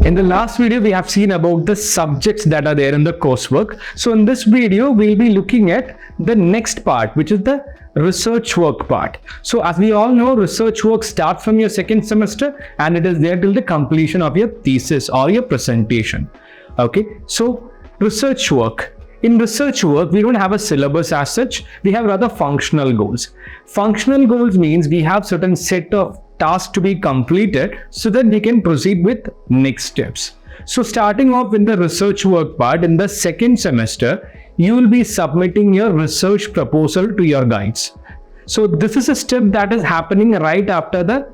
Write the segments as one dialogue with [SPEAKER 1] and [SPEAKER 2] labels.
[SPEAKER 1] In the last video, we have seen about the subjects that are there in the coursework. So in this video, we'll be looking at the next part, which is the research work part. So as we all know, research work starts from your second semester and it is there till the completion of your thesis or your presentation. Okay, so research work. In research work, we don't have a syllabus as such. We have rather functional goals. Functional goals means we have certain set of tasks to be completed so that we can proceed with next steps. So starting off with the research work part, in the second semester, you will be submitting your research proposal to your guides. So this is a step that is happening right after the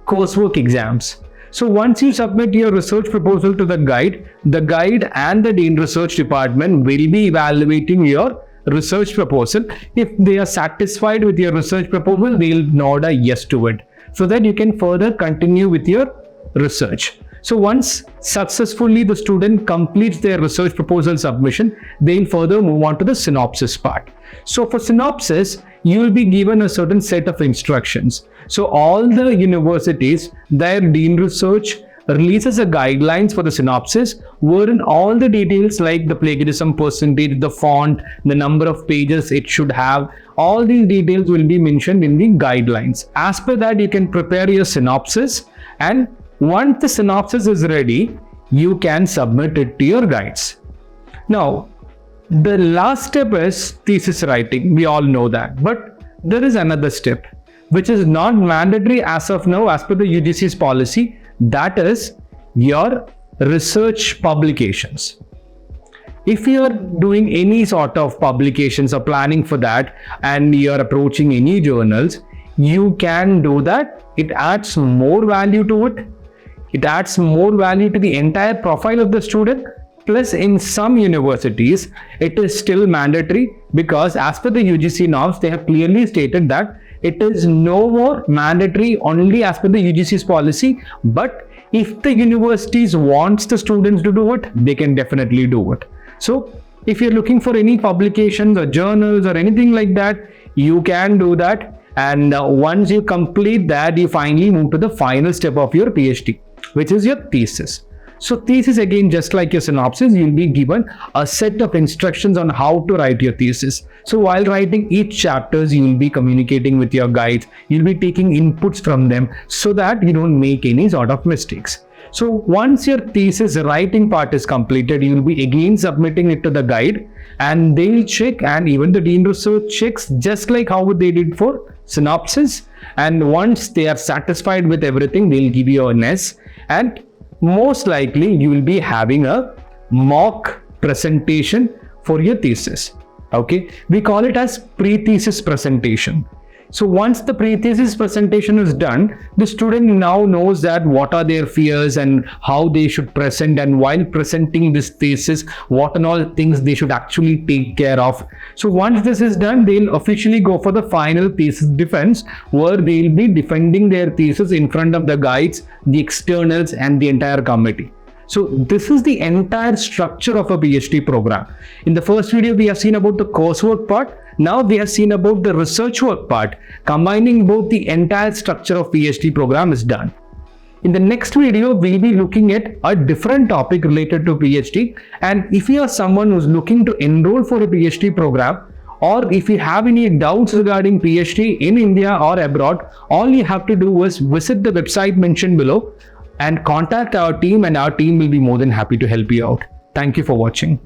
[SPEAKER 1] coursework exams. So once you submit your research proposal to the guide and the Dean Research Department will be evaluating your research proposal. If they are satisfied with your research proposal, they'll nod a yes to it, so that you can further continue with your research. So once successfully the student completes their research proposal submission, they'll further move on to the synopsis part. So for synopsis, you will be given a certain set of instructions. So all the universities, their Dean Research releases a guidelines for the synopsis, wherein all the details like the plagiarism percentage, the font, the number of pages it should have, all these details will be mentioned in the guidelines. As per that, you can prepare your synopsis, and once the synopsis is ready, you can submit it to your guides. Now, the last step is thesis writing. We all know that, but there is another step which is not mandatory as of now as per the UGC's policy. That is your research publications. If you are doing any sort of publications or planning for that and you are approaching any journals, you can do that. It adds more value to it. It adds more value to the entire profile of the student. Plus, in some universities, it is still mandatory because as per the UGC norms, they have clearly stated that it is no more mandatory only as per the UGC's policy. But if the universities wants the students to do it, they can definitely do it. So if you're looking for any publications or journals or anything like that, you can do that. And once you complete that, you finally move to the final step of your PhD, which is your thesis. So thesis, again, just like your synopsis, you'll be given a set of instructions on how to write your thesis. So while writing each chapters, you'll be communicating with your guides. You'll be taking inputs from them so that you don't make any sort of mistakes. So once your thesis writing part is completed, you'll be again submitting it to the guide and they'll check, and even the Dean Research checks just like how they did for synopsis. And once they are satisfied with everything, they'll give you an S, and most likely you will be having a mock presentation for your thesis. Okay, we call it as pre-thesis presentation. So once the pre-thesis presentation is done, the student now knows that what are their fears and how they should present, and while presenting this thesis, what and all things they should actually take care of. So once this is done, they'll officially go for the final thesis defense, where they'll be defending their thesis in front of the guides, the externals, and the entire committee. So this is the entire structure of a PhD program. In the first video, we have seen about the coursework part. Now we have seen about the research work part. Combining both, the entire structure of PhD program is done. In the next video, we'll be looking at a different topic related to PhD. And if you are someone who's looking to enroll for a PhD program, or if you have any doubts regarding PhD in India or abroad, all you have to do is visit the website mentioned below and contact our team, and our team will be more than happy to help you out. Thank you for watching.